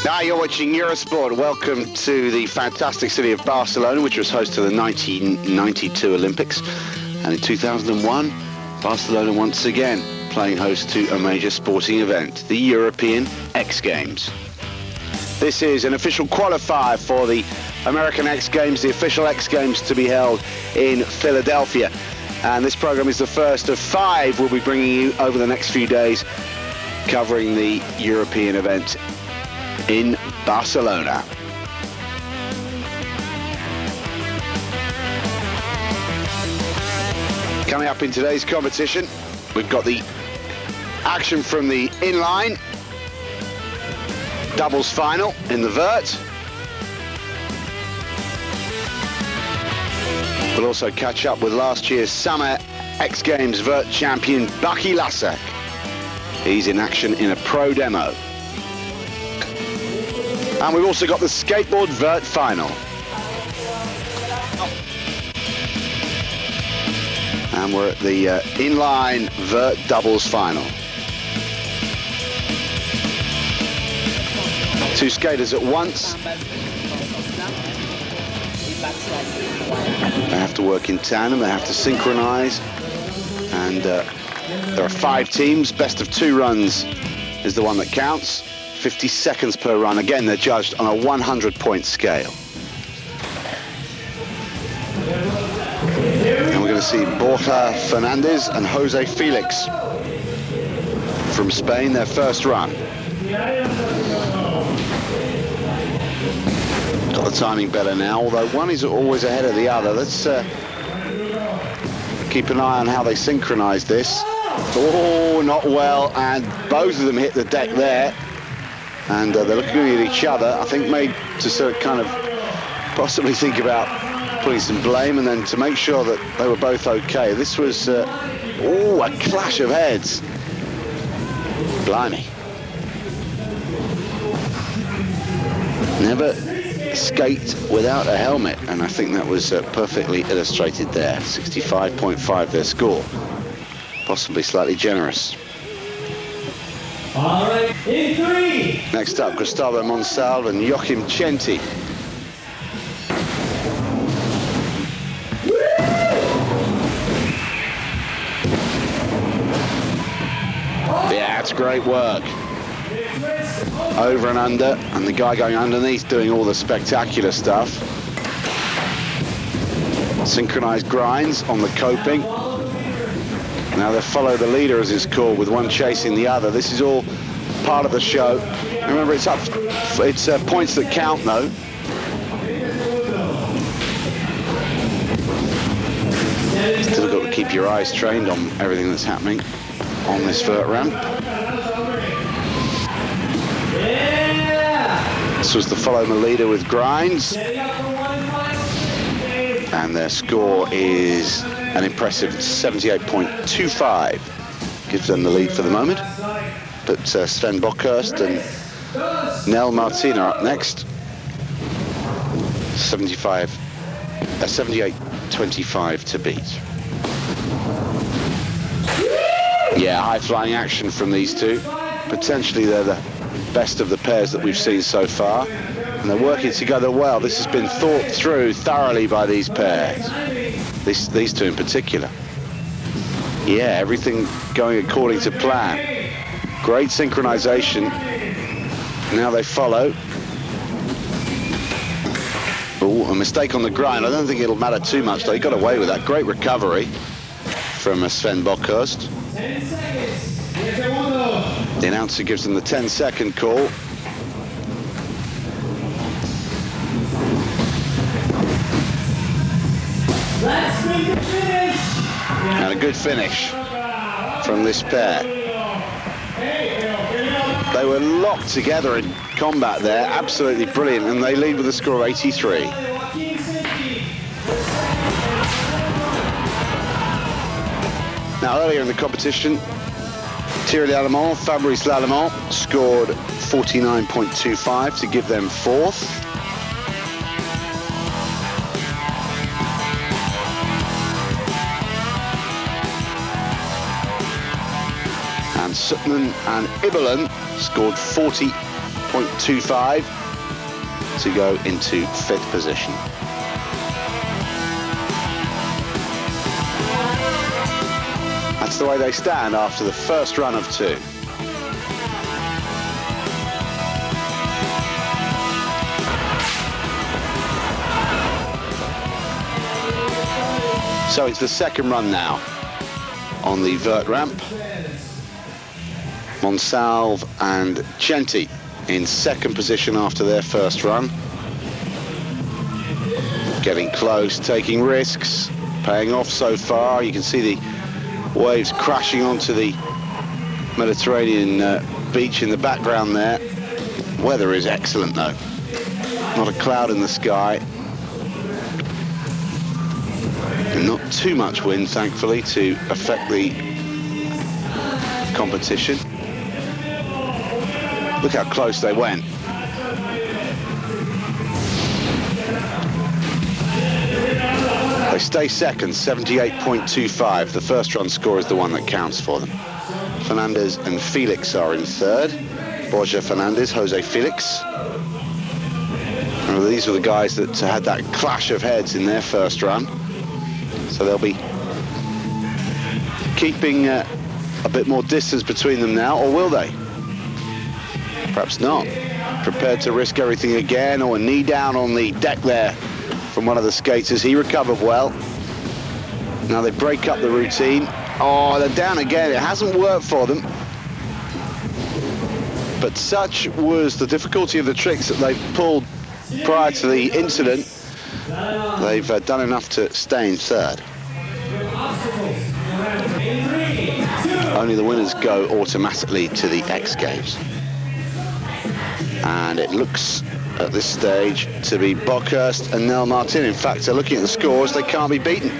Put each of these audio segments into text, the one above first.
Now you're watching Eurosport. Welcome to the fantastic city of Barcelona, which was host to the 1992 Olympics. And in 2001, Barcelona once again playing host to a major sporting event, the European X Games. This is an official qualifier for the American X Games, the official X Games to be held in Philadelphia. And this program is the first of 5 we'll be bringing you over the next few days, covering the European event in Barcelona. Coming up in today's competition, we've got the action from the inline doubles final in the Vert. We'll also catch up with last year's Summer X Games Vert champion Bucky Lasek. He's in action in a pro demo. And we've also got the skateboard Vert final. And we're at the inline Vert doubles final. 2 skaters at once. They have to work in tandem, they have to synchronize. And there are 5 teams. Best of 2 runs is the one that counts. 50 seconds per run. Again, they're judged on a 100-point scale. And we're going to see Borja Fernandez and Jose Felix from Spain, their first run. Got the timing better now, although one is always ahead of the other. Let's keep an eye on how they synchronize this. Oh, not well, and both of them hit the deck there. And they're looking at each other, I think made to sort of kind of possibly think about putting some blame and then to make sure that they were both okay. This was, a clash of heads. Blimey. Never skate without a helmet, and I think that was perfectly illustrated there. 65.5 their score. Possibly slightly generous. All right, in 3. Next up, Gustavo Monsalve and Joachim Centi. Yeah, it's great work. Over and under, and the guy going underneath doing all the spectacular stuff. Synchronized grinds on the coping. Now they follow the leader, as it's called, with one chasing the other. This is all part of the show. Remember, it's points that count, though. Still got to keep your eyes trained on everything that's happening on this vert ramp. This was the follow the leader with grinds. And their score is an impressive 78.25. Gives them the lead for the moment. But Sven Bockhurst and Nel Martin are up next. 78.25 to beat. Yeah, high-flying action from these two. Potentially they're the best of the pairs that we've seen so far. And they're working together well. This has been thought through thoroughly by these pairs. These two in particular. Yeah, everything going according to plan. Great synchronization. Now they follow. Oh, a mistake on the grind. I don't think it'll matter too much, though. He got away with that. Great recovery from Sven Bockhurst. The announcer gives them the 10-second call. And a good finish from this pair. They were locked together in combat there, absolutely brilliant, and they lead with a score of 83. Now, earlier in the competition, Thierry Lallemand, Fabrice Lallemand scored 49.25 to give them 4th. And Sutman and Iberlin scored 40 78.25 to go into 5th position. That's the way they stand after the first run of 2. So it's the second run now on the Vert ramp. Monsalve and Genti in 2nd position after their first run. Getting close, taking risks, paying off so far. You can see the waves crashing onto the Mediterranean beach in the background there. Weather is excellent though. Not a cloud in the sky. And not too much wind, thankfully, to affect the competition. Look how close they went. They stay second, 78.25. The first run score is the one that counts for them. Fernandez and Felix are in 3rd. Borja Fernandez, Jose Felix. And these were the guys that had that clash of heads in their first run. So they'll be keeping a bit more distance between them now, or will they? Perhaps not. Prepared to risk everything again, or a knee down on the deck there from one of the skaters. He recovered well. Now they break up the routine. Oh, they're down again. It hasn't worked for them. But such was the difficulty of the tricks that they've pulled prior to the incident. They've done enough to stay in 3rd. Only the winners go automatically to the X Games. And it looks at this stage to be Bockhurst and Nel Martin. In fact, looking at the scores, they can't be beaten.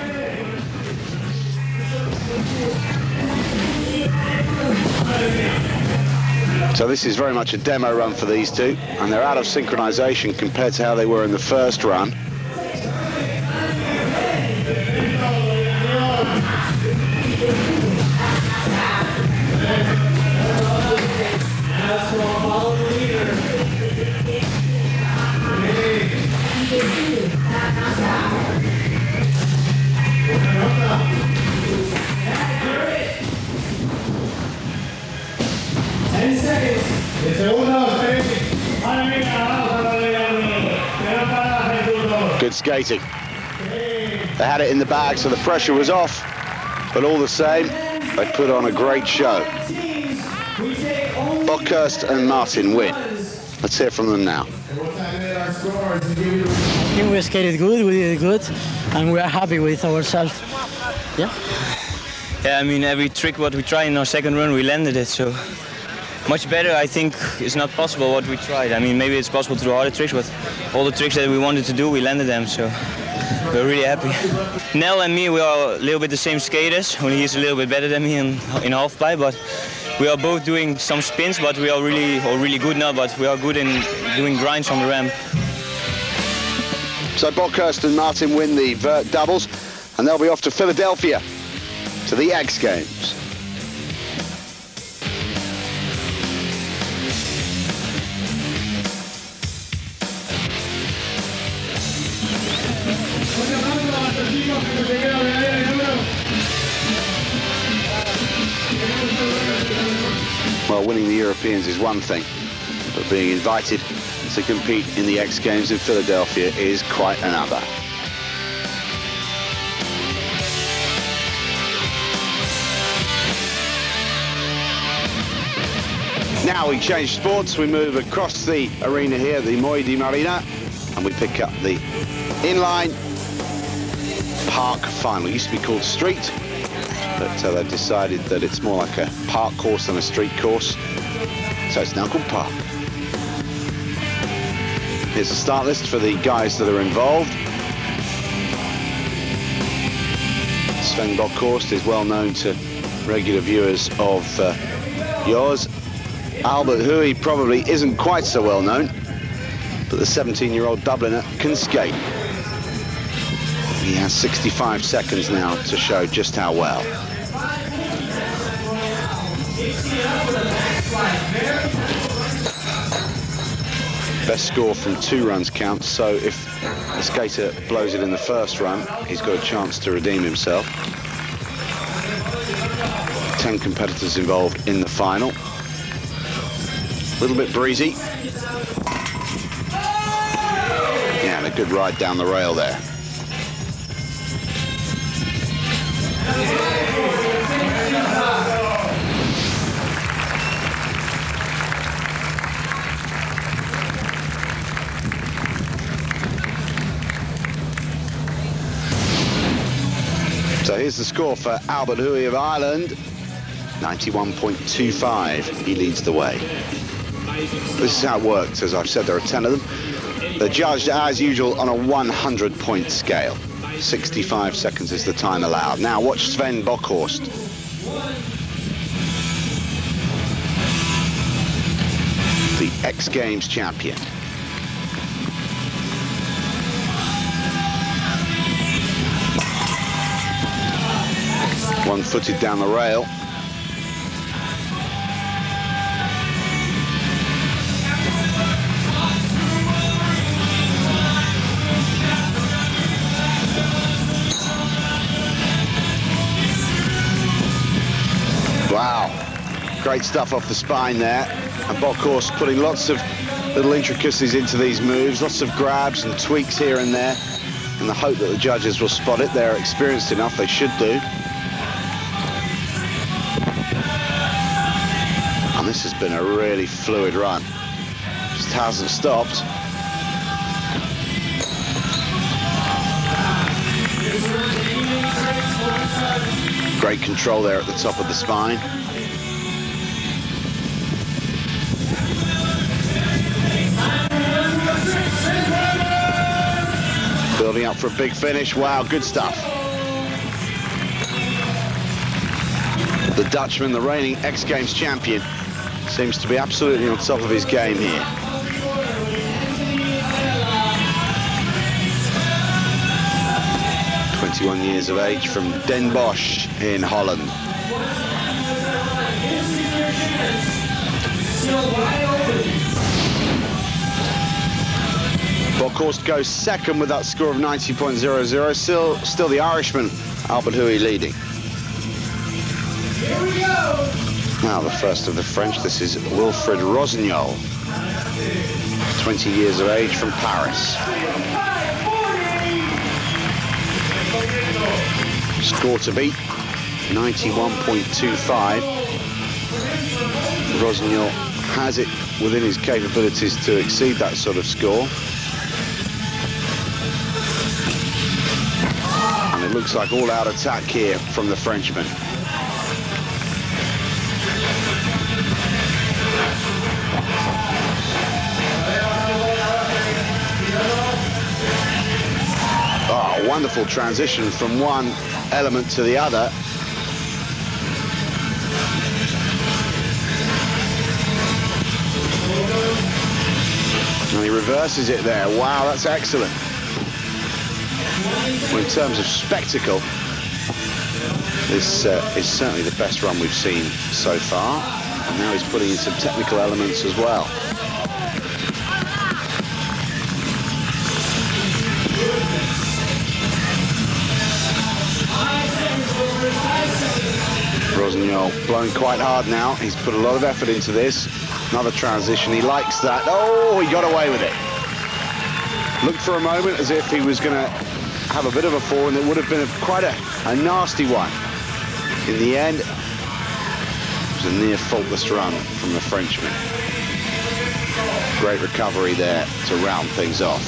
So this is very much a demo run for these two, and they're out of synchronization compared to how they were in the first run. Good skating. They had it in the bag, so the pressure was off, but all the same, they put on a great show. Bockhurst and Martin win. Let's hear from them now. I think we skated good, we did good, and we are happy with ourselves. Yeah? Yeah, I mean, every trick what we tried in our second run, we landed it, so much better, I think, is not possible what we tried. I mean, maybe it's possible to do other tricks, but all the tricks that we wanted to do, we landed them, so we're really happy. Nel and me, we are a little bit the same skaters, only he's a little bit better than me in halfpipe, but we are both doing some spins, but we are really good now, but we are good in doing grinds on the ramp. So Bockhurst and Martin win the Vert doubles, and they'll be off to Philadelphia to the X Games. Well, winning the Europeans is one thing, but being invited to compete in the X Games in Philadelphia is quite another. Now we change sports, we move across the arena here, the Moi di Marina, and we pick up the inline park final. It used to be called street, but they've decided that it's more like a park course than a street course, so it's now called park. Here's the start list for the guys that are involved. Sven Bockhorst is well known to regular viewers of yours. Albert Hui probably isn't quite so well known, but the 17-year-old Dubliner can skate. He has 65 seconds now to show just how well. Best score from 2 runs counts, so if the skater blows it in the first run, he's got a chance to redeem himself. 10 competitors involved in the final. A little bit breezy. Yeah, and a good ride down the rail there. So here's the score for Albert Hui of Ireland, 91.25. He leads the way. This is how it works. As I've said, there are 10 of them. They're judged, as usual, on a 100-point scale. 65 seconds is the time allowed. Now watch Sven Bockhorst. The X Games champion. One-footed down the rail. Wow, great stuff off the spine there. And Bockhorst putting lots of little intricacies into these moves, lots of grabs and tweaks here and there, in the hope that the judges will spot it. They're experienced enough, they should do. And this has been a really fluid run. Just hasn't stopped. Great control there at the top of the spine. Building up for a big finish. Wow, good stuff. The Dutchman, the reigning X Games champion, seems to be absolutely on top of his game here. Years of age, from Den Bosch in Holland. Bockhorst goes second with that score of 90.00. Still the Irishman, Albert Hui, leading. Here we go. Now the first of the French, this is Wilfred Rossignol, 20 years of age, from Paris. Score to beat, 91.25. Rossignol has it within his capabilities to exceed that sort of score. And it looks like all-out attack here from the Frenchman. Oh, wonderful transition from one element to the other. And he reverses it there. Wow, that's excellent. Well, in terms of spectacle, this is certainly the best run we've seen so far. And now he's putting in some technical elements as well. Rossignol blowing quite hard now. He's put a lot of effort into this. Another transition. He likes that. Oh, he got away with it. Looked for a moment as if he was going to have a bit of a fall, and it would have been quite a nasty one. In the end, it was a near faultless run from the Frenchman. Great recovery there to round things off.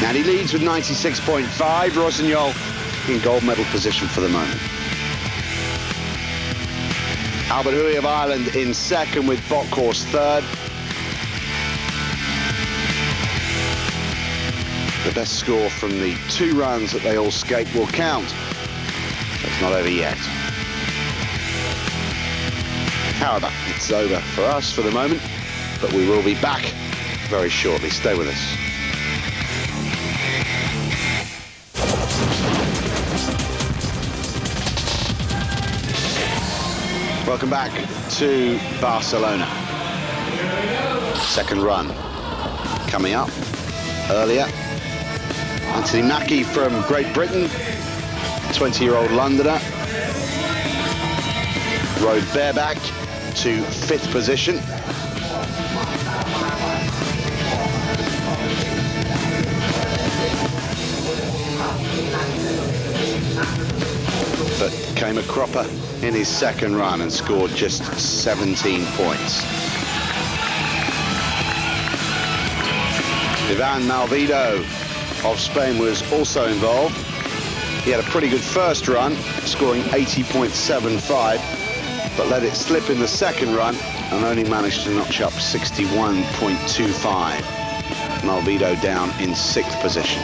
And he leads with 96.5. Rossignol in gold medal position for the moment. Albert Hui of Ireland in second, with Bockhorst third. The best score from the 2 runs that they all skate will count. It's not over yet. However, it's over for us for the moment, but we will be back very shortly. Stay with us. Welcome back to Barcelona. Second run coming up earlier. Anthony Mackie from Great Britain, 20-year-old Londoner, rode bareback to 5th position. But came a cropper in his second run and scored just 17 points. Ivan Malvido of Spain was also involved. He had a pretty good first run, scoring 80.75, but let it slip in the second run and only managed to notch up 61.25. Malvido down in 6th position.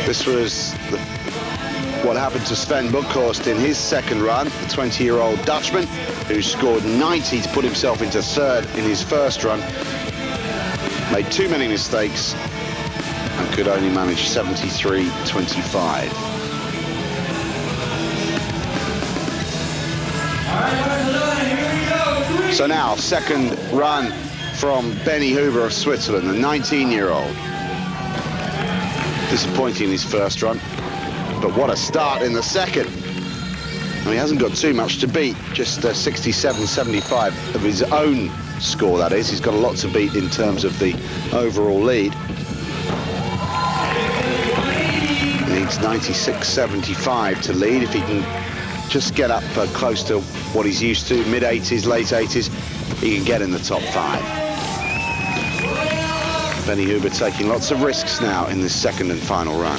This was what happened to Sven Buchhorst in his second run, the 20-year-old Dutchman, who scored 90 to put himself into 3rd in his first run. Made too many mistakes and could only manage 73.25. So now, second run from Benny Huber of Switzerland, the 19-year-old. Disappointing in his first run, but what a start in the second. And he hasn't got too much to beat, just 67.75 of his own score, that is. He's got a lot to beat in terms of the overall lead. He needs 96.75 to lead. If he can just get up close to what he's used to, mid-80s, late 80s, he can get in the top 5. Benny Huber taking lots of risks now in this second and final run.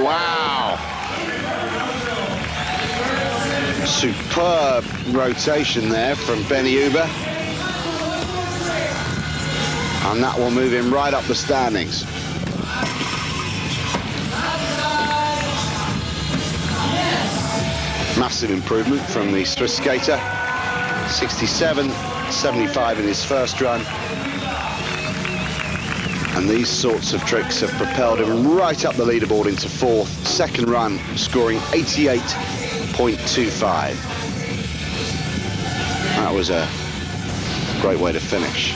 Wow! Superb rotation there from Benny Huber. And that will move him right up the standings. Massive improvement from the Swiss skater. 67.75 in his first run. And these sorts of tricks have propelled him right up the leaderboard into 4th. Second run, scoring 88.25. That was a great way to finish.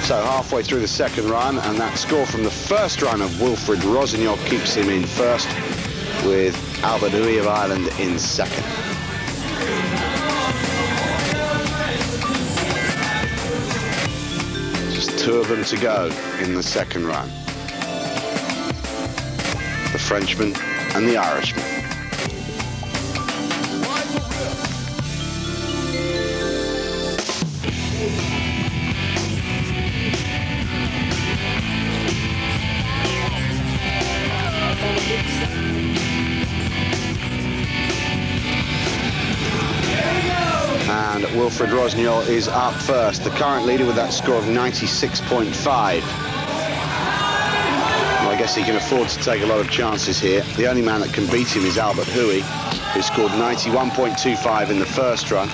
So halfway through the second run, and that score from the first run of Wilfried Rossignol keeps him in 1st, with Albert Hui of Ireland in 2nd. Just 2 of them to go in the second run. The Frenchman and the Irishman. And Wilfried Rossignol is up first, the current leader with that score of 96.5. Well, I guess he can afford to take a lot of chances here. The only man that can beat him is Albert Hui, who scored 91.25 in the first run.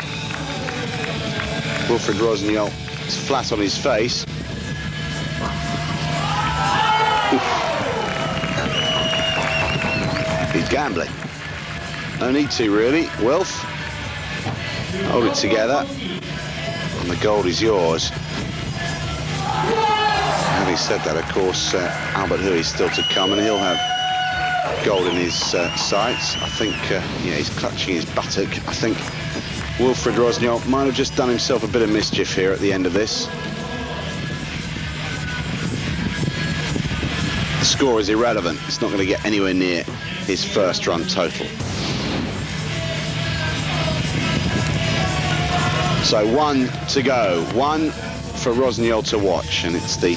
Wilfried Rossignol is flat on his face. He's gambling. No need to, really. Wilf, hold it together, and the gold is yours. Having said that, of course, Albert Hui is still to come, and he'll have gold in his sights. I think, yeah, he's clutching his buttock. I think Wilfried Rossignol might have just done himself a bit of mischief here at the end of this. The score is irrelevant. It's not going to get anywhere near his first run total. So 1 to go, 1 for Rossignol to watch, and it's the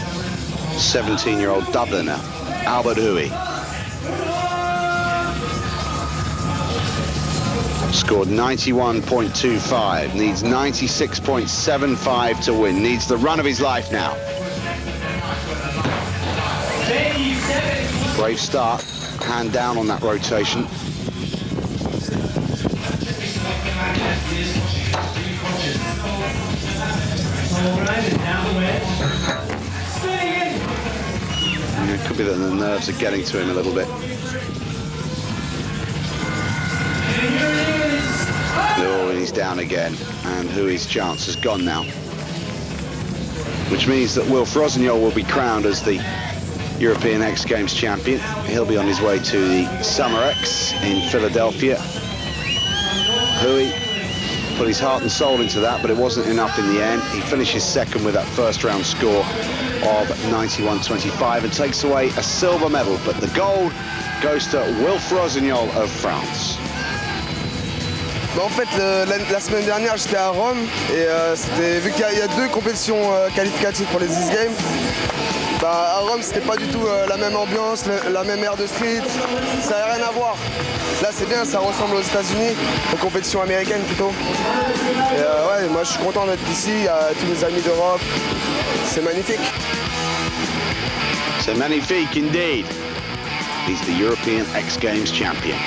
17-year-old Dubliner, Albert Hui. Scored 91.25, needs 96.75 to win, needs the run of his life now. Brave start, hand down on that rotation. And it could be that the nerves are getting to him a little bit. Oh, and he's down again, and Hui's chance has gone now. Which means that Will Frosinol will be crowned as the European X Games champion. He'll be on his way to the Summer X in Philadelphia. Hui put his heart and soul into that, but it wasn't enough in the end. He finishes second with that first round score of 91.25 and takes away a silver medal, but the gold goes to Will Frosinol of France. En fait, la semaine dernière, j'étais à Rome et vu qu'il y a deux compétitions qualificatives pour les X Games, bah, à Rome, c'était pas du tout la même ambiance, la même aire de street, ça n'a rien à voir. Là, c'est bien, ça ressemble aux États-Unis, aux compétitions américaines plutôt. Et ouais, moi, je suis content d'être ici, il y a tous mes amis d'Europe, c'est magnifique. C'est magnifique indeed. He's the European X Games champion.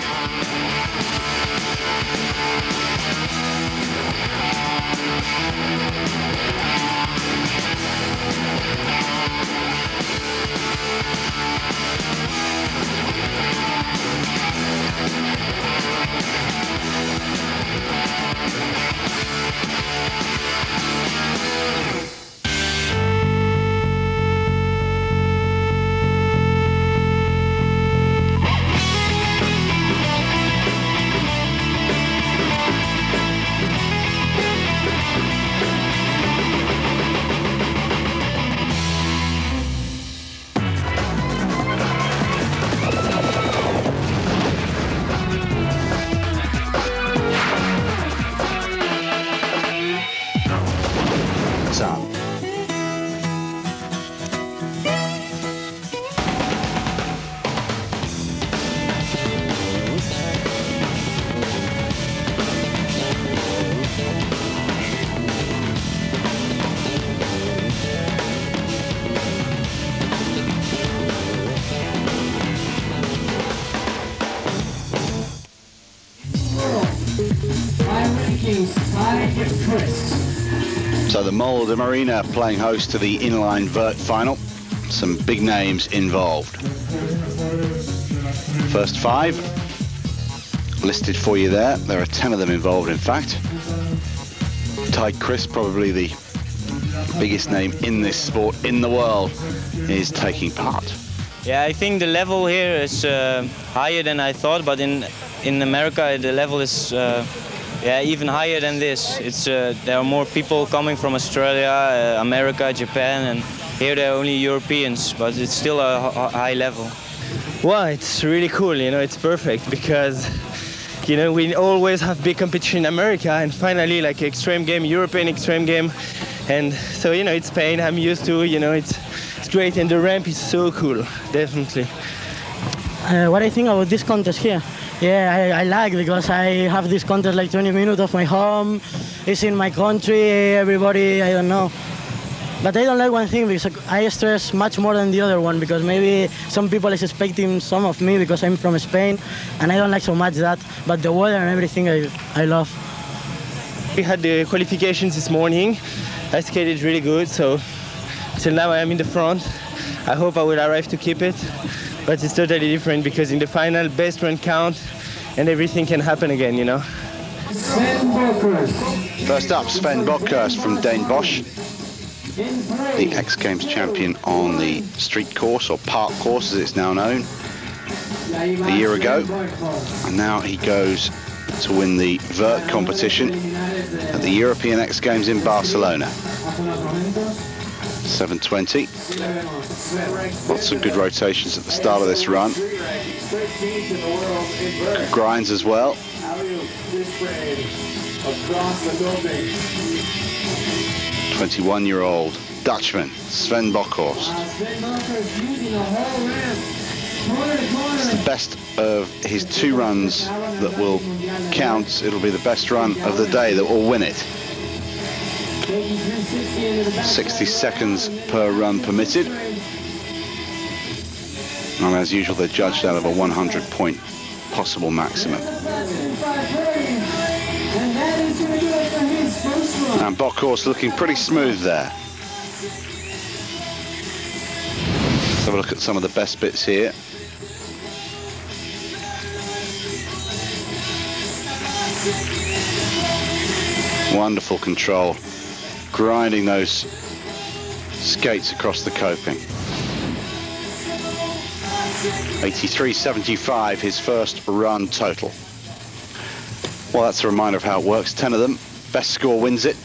So the Mole de Marina playing host to the inline vert final. Some big names involved. First five listed for you there. There are 10 of them involved, in fact. Ty Chris, probably the biggest name in this sport in the world, is taking part. Yeah, I think the level here is higher than I thought, but in America the level is even higher than this. It's there are more people coming from Australia, America, Japan, and here there are only Europeans, but it's still a high level. Well, it's really cool, you know, it's perfect because, you know, we always have big competition in America and finally like extreme game, European extreme game. And so, you know, it's Spain, I'm used to, you know, it's great, and the ramp is so cool, definitely. What I think about this contest here? Yeah, I like, because I have this contest like 20 minutes of my home, it's in my country, everybody, I don't know. But I don't like one thing, because I stress much more than the other one, because maybe some people is expecting some of me because I'm from Spain, and I don't like so much that, but the weather and everything I love. We had the qualifications this morning. I skated really good, so till now I am in the front. I hope I will arrive to keep it, but it's totally different because in the final, best run count and everything can happen again, you know. First up, Sven Bokhurst from Den Bosch, the X Games champion on the street course, or park course as it's now known, a year ago. And now he goes to win the vert competition at the European X Games in Barcelona. 7:20. Lots of good rotations at the start of this run. Good grinds as well. 21-year-old Dutchman, Sven Bokhurst. It's the best of his two runs that will count. It'll be the best run of the day that will win it. 60 seconds per run permitted. And as usual, they're judged out of a 100-point possible maximum. And Bockhorst looking pretty smooth there. Let's have a look at some of the best bits here. Wonderful control, grinding those skates across the coping. 83.75, his first run total. Well, that's a reminder of how it works. 10 of them, best score wins it.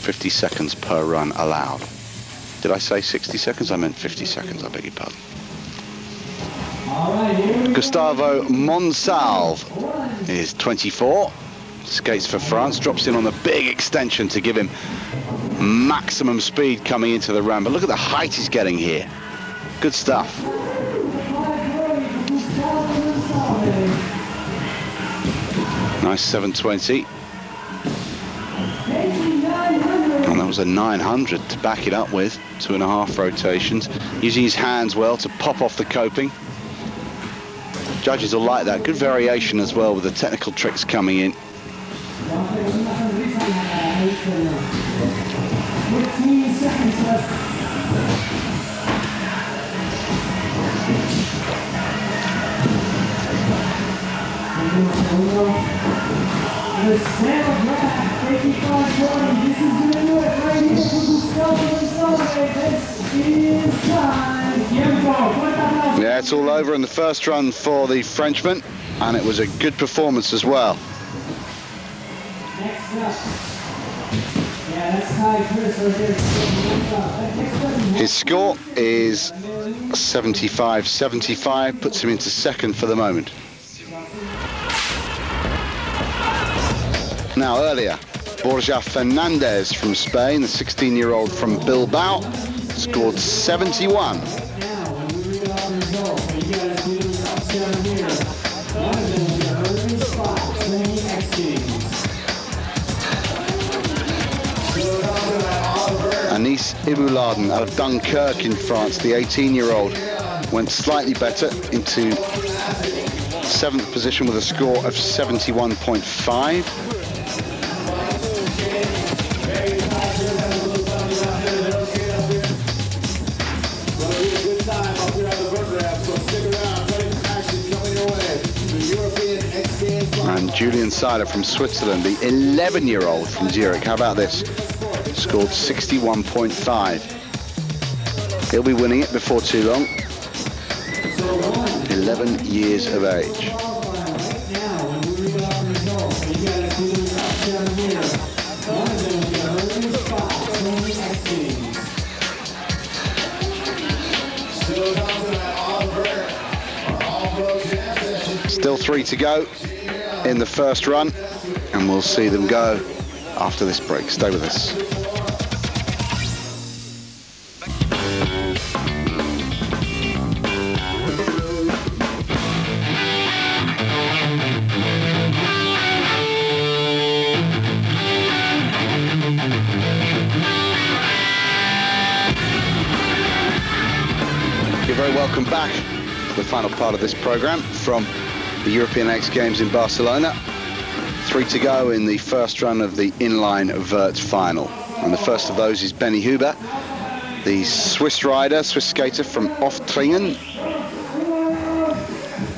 50 seconds per run allowed. Did I say 60 seconds? I meant 50 seconds, I beg your pardon. Gustavo Monsalve is 24, skates for France, drops in on the big extension to give him maximum speed coming into the run. But look at the height he's getting here. Good stuff. Nice 720. And that was a 900 to back it up with. 2.5 rotations. Using his hands well to pop off the coping. Judges will like that. Good variation as well with the technical tricks coming in. Yeah, it's all over in the first run for the Frenchman, and it was a good performance as well. His score is 75.75, puts him into second for the moment. Now earlier, Borja Fernandez from Spain, the 16-year-old from Bilbao, scored 71. Anis Ibouladen out of Dunkirk in France, the 18-year-old, went slightly better into 7th position with a score of 71.5. And Julian Seiler from Switzerland, the 11-year-old from Zurich. How about this? Scored 61.5. He'll be winning it before too long. 11 years of age. Still 3 to go in the first run, and we'll see them go after this break. Stay with us. You're very welcome back to the final part of this program from the European X Games in Barcelona. 3 to go in the first run of the inline vert final. And the first of those is Benny Huber, the Swiss rider, Swiss skater from Oftringen.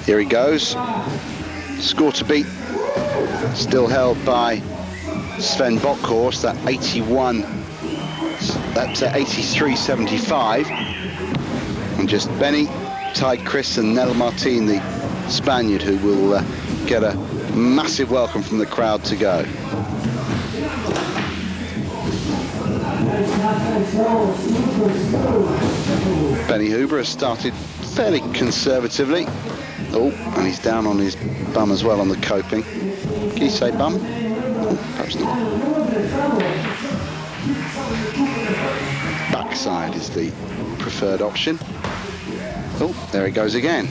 Here he goes. Score to beat, still held by Sven Bockhorst, that 83.75. And just Benny, Ty Chris and Nel Martin, the Spaniard, who will get a massive welcome from the crowd to go. Benny Huber has started fairly conservatively. Oh, and he's down on his bum as well on the coping. Can you say bum? Oh, perhaps not. Backside is the preferred option. Oh, there he goes again.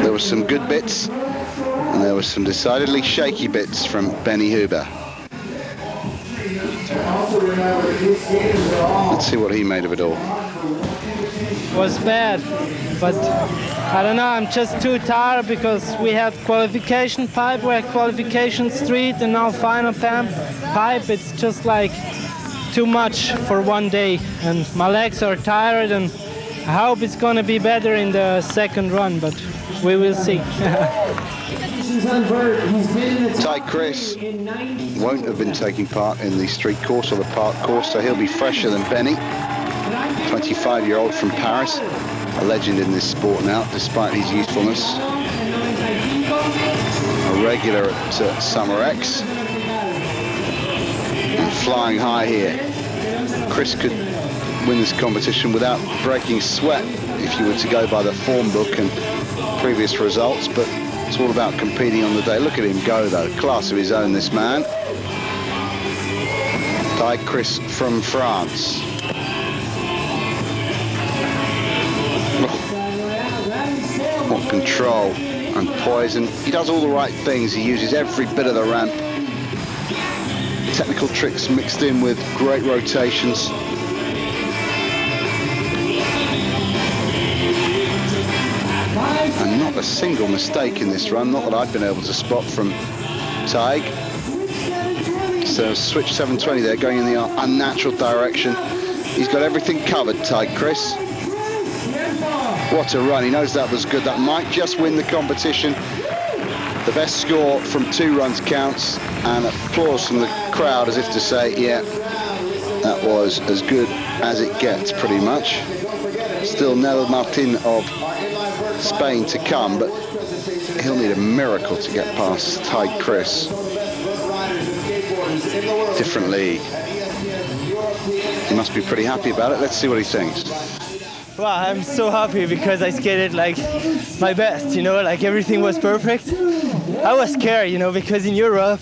There were some good bits, and there were some decidedly shaky bits from Benny Huber. Let's see what he made of it all. Was bad, but I don't know, I'm just too tired because we had qualification pipe, we had qualification street, and now final pipe. It's just like too much for one day, and my legs are tired, and I hope it's going to be better in the second run, but we will see. Ty Chris won't have been taking part in the street course or the park course, so he'll be fresher than Benny. 25-year-old from Paris, a legend in this sport now, despite his youthfulness. A regular at Summer X. And flying high here. Chris could win this competition without breaking sweat if you were to go by the form book and previous results, but it's all about competing on the day. Look at him go, though. Class of his own, this man. Ty Chris from France. What control and poison. He does all the right things. He uses every bit of the ramp. Technical tricks mixed in with great rotations. And not a single mistake in this run, not that I've been able to spot from Tig. So switch 720 there, going in the unnatural direction. He's got everything covered, Tig Chris. What a run, he knows that was good. That might just win the competition. The best score from 2 runs counts, and applause from the crowd as if to say, yeah, that was as good as it gets, pretty much. Still Nel Martin of Spain to come, but he'll need a miracle to get past Ty Chris. Different league. He must be pretty happy about it. Let's see what he thinks. Well, I'm so happy because I skated like my best, you know, like everything was perfect. I was scared, you know, because in Europe,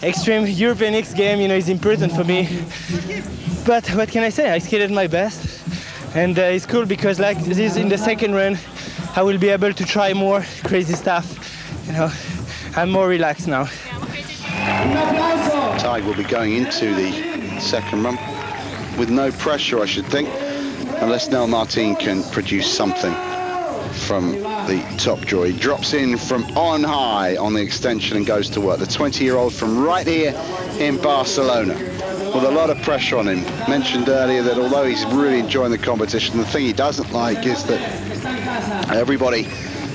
extreme European X game, you know, is important for me. But what can I say? I skated my best, and it's cool because like this in the second run, I will be able to try more crazy stuff. You know, I'm more relaxed now. Tig will be going into the second run with no pressure, I should think, unless Nel Martin can produce something from the top draw. He drops in from on high on the extension and goes to work. The 20-year-old from right here in Barcelona, with a lot of pressure on him. Mentioned earlier that although he's really enjoying the competition, the thing he doesn't like is that everybody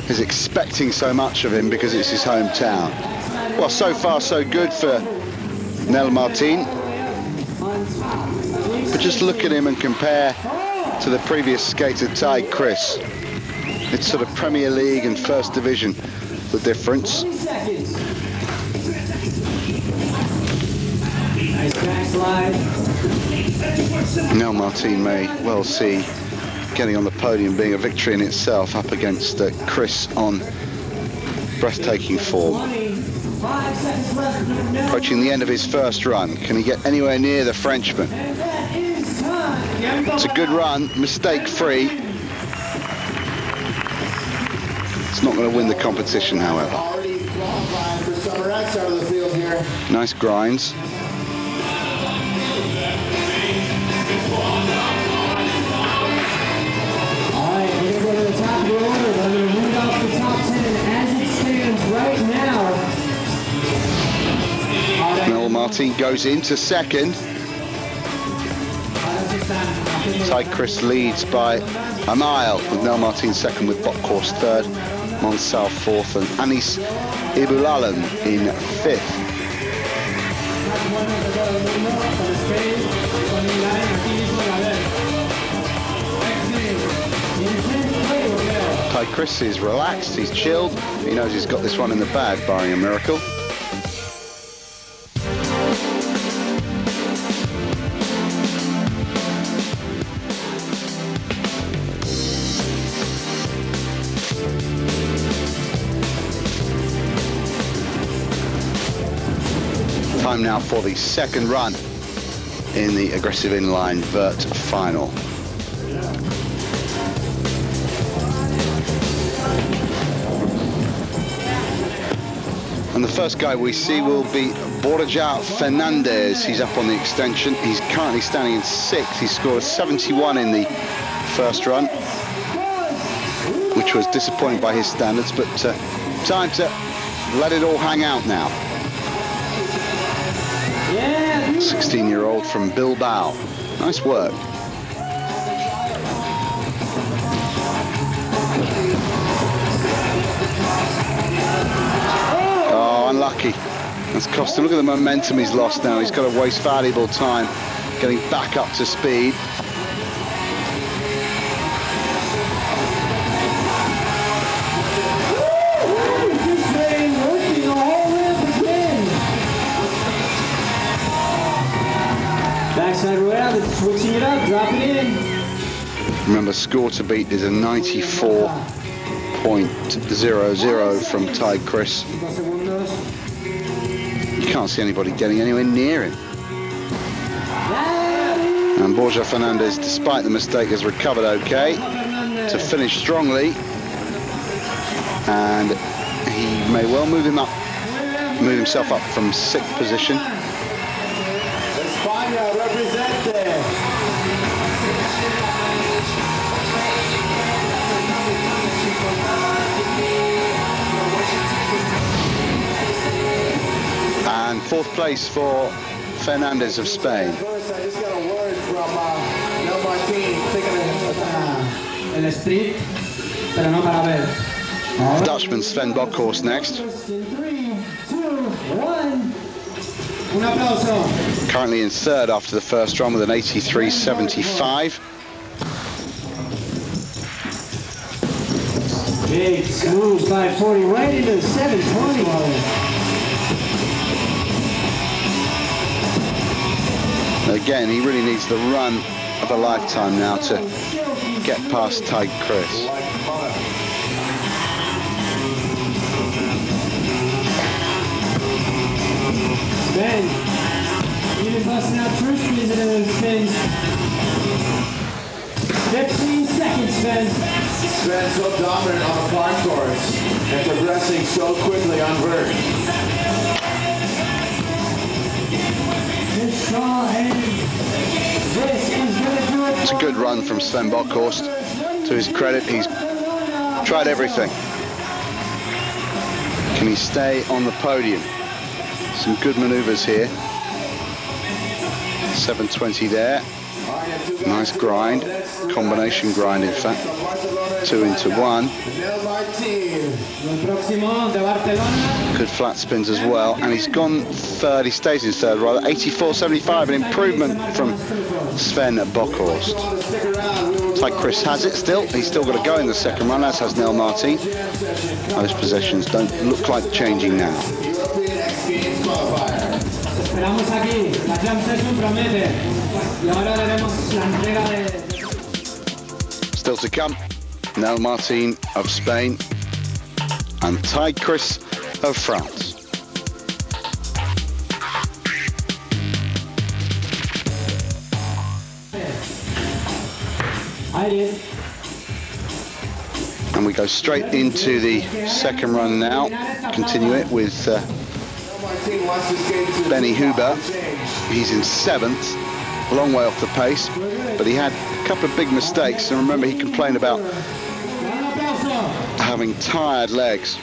is expecting so much of him because it's his hometown. Well, so far so good for Nel Martin. But just look at him and compare to the previous skater, Ty Chris. It's sort of Premier League and First Division, the difference. Nel Martin may well see getting on the podium being a victory in itself up against Chris on breathtaking form. Approaching the end of his first run. Can he get anywhere near the Frenchman? It's a good run, mistake-free. It's not going to win the competition, however. Nice grinds. Nel Martin goes into second. Ty Chris leads by a mile, with Nel Martin second, with Bockhorst third, Monsal fourth, and Anis Ibulalan in fifth. Ty Chris is relaxed, he's chilled, he knows he's got this one in the bag, barring a miracle. Time now for the second run in the aggressive inline Vert final. And the first guy we see will be Borja Fernandez. He's up on the extension. He's currently standing in 6th. He scored a 71 in the first run, which was disappointing by his standards, but time to let it all hang out now. 16-year-old from Bilbao. Nice work. Oh, unlucky. That's cost him. Look at the momentum he's lost now. He's got to waste valuable time getting back up to speed. Switching it up, dropping it in. Remember, score to beat is a 94.00 from Ty Chris. You can't see anybody getting anywhere near him. And Borja Fernandez, despite the mistake, has recovered okay to finish strongly. And he may well move himself up from 6th position. And 4th place for Fernandez of Spain. I just got a word from Mel Martin, taking el street, pero no para ver. The Dutchman Sven Bokhorst next. 3, 2, 1. Un aplauso. Currently in 3rd after the first run with an 83.75. Big smooth 540 right into 720. Again, he really needs the run of a lifetime now to get past Ty Chris. Sven, even busting out first visitor spins. 15 seconds, Sven. Sven so dominant on the park course and progressing so quickly on Vert. It's a good run from Sven Bokhorst. To his credit, he's tried everything. Can he stay on the podium? Some good maneuvers here. 720 there. Nice grind. Combination grind, in fact. 2 into 1. Good flat spins as well. And he's gone 3rd. He stays in 3rd, rather. 84.75, an improvement from Sven Bokhorst. Like Chris has it still. He's still got to go in the 2nd run, as has Nel Martin. Those possessions don't look like changing now. Still to come, Nel Martin of Spain and Ty Chris of France. And we go straight into the 2nd run now. Continue it with Benny Huber. He's in 7th, a long way off the pace, but he had a couple of big mistakes. And remember, he complained about having tired legs.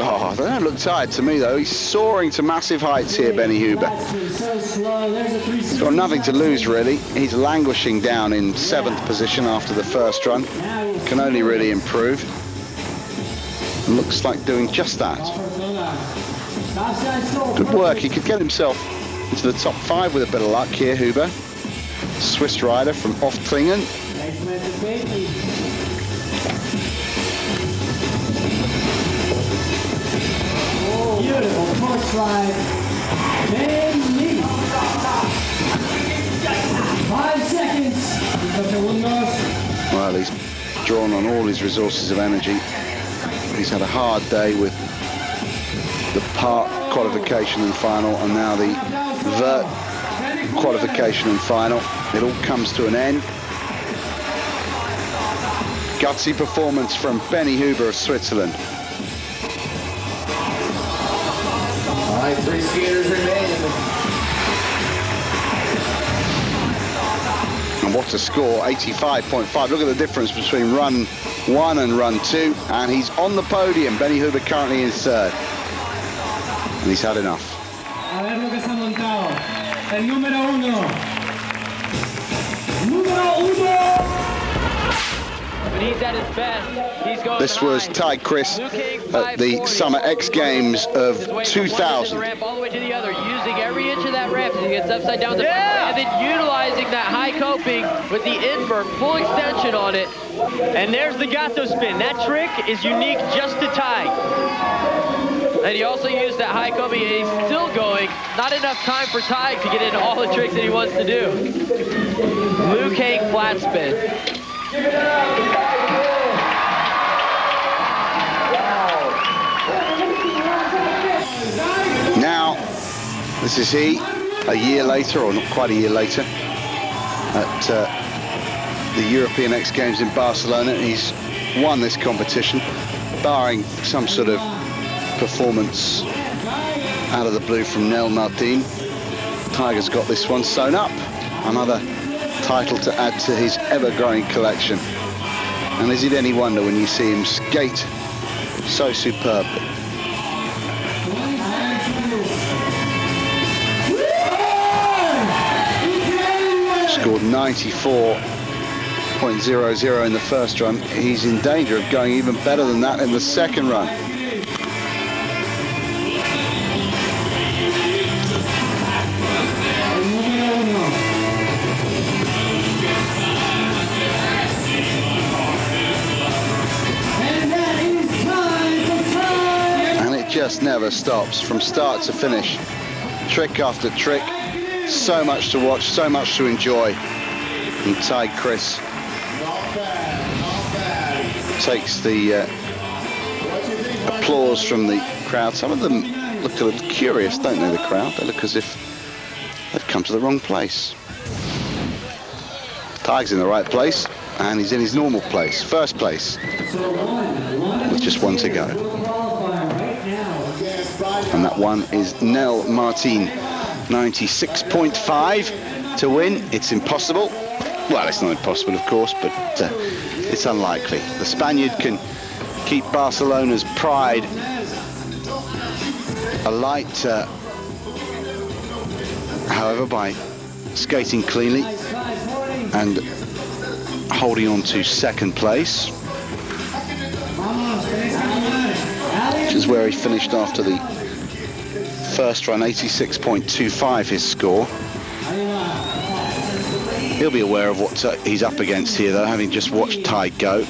Oh, they don't look tired to me, though. He's soaring to massive heights here, Benny Huber. He's got nothing to lose, really. He's languishing down in 7th position after the first run. Can only really improve. And looks like doing just that. Good work. He could get himself into the top 5 with a bit of luck here, Huber. Swiss rider from Oftklingen. Beautiful push ride. 5 seconds. Well, he's drawn on all his resources of energy. He's had a hard day with the Park qualification and final, and now the Vert qualification and final. It all comes to an end. Gutsy performance from Benny Huber of Switzerland. All right, 3 skaters remain. And what a score, 85.5. Look at the difference between run 1 and run 2, and he's on the podium. Benny Huber currently in 3rd, and he's had enough. A ver lo que se ha montado. El número 1. Número 1. When he's at his best, he's going. This was Ty Chris at the Summer X Games of 2000. Ramp all the way to the other, using every inch of that ramp as he gets upside down, and then utilizing that high coping with the invert, full extension on it. And there's the gato spin. That trick is unique just to Ty. And he also used that high coping, and he's still going. Not enough time for Ty to get into all the tricks that he wants to do. Blue cake flat spin. Now, this is he, a year later, or not quite a year later, at the European X Games in Barcelona. He's won this competition, barring some sort of performance out of the blue from Nel Martin. Tiger's got this one sewn up, another title to add to his ever-growing collection. And is it any wonder when you see him skate so superbly? Scored 94.00 in the first run. He's in danger of going even better than that in the second run. Just never stops from start to finish, trick after trick. So much to watch, so much to enjoy. And Ty Chris takes the applause from the crowd. Some of them look a little curious, don't they, the crowd? They look as if they've come to the wrong place. Ty's in the right place, and he's in his normal place, first place, with just one to go. And that one is Nel Martin, 96.5 to win. It's impossible. Well, it's not impossible, of course, but it's unlikely. The Spaniard can keep Barcelona's pride alight, however, by skating cleanly and holding on to second place, which is where he finished after the first run, 86.25 his score. He'll be aware of what he's up against here, though, having just watched Ty go.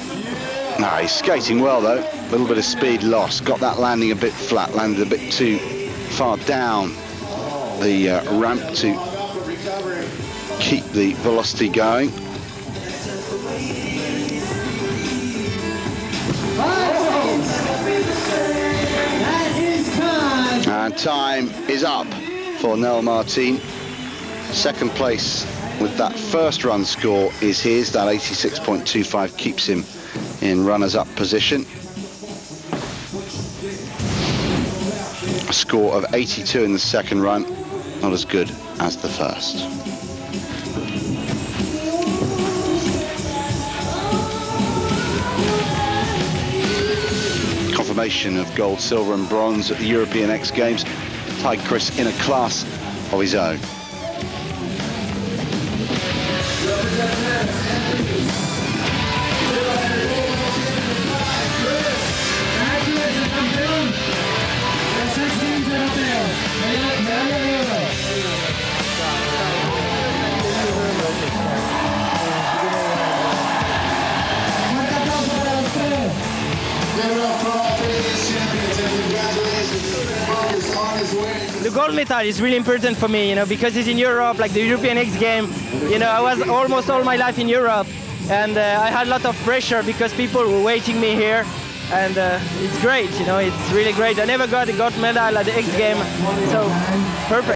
No, he's skating well, though. A little bit of speed lost. Got that landing a bit flat, landed a bit too far down the ramp to keep the velocity going. And time is up for Nel Martin. Second place with that first run score is his. That 86.25 keeps him in runners-up position. A score of 82 in the second run, not as good as the first. Confirmation of gold, silver and bronze at the European X Games. Ty Chris in a class of his own. The gold medal is really important for me, because it's in Europe, like the European X Game. I was almost all my life in Europe, and I had a lot of pressure because people were waiting me here. and it's great, you know, it's really great. I never got a gold medal at the X Games, so perfect.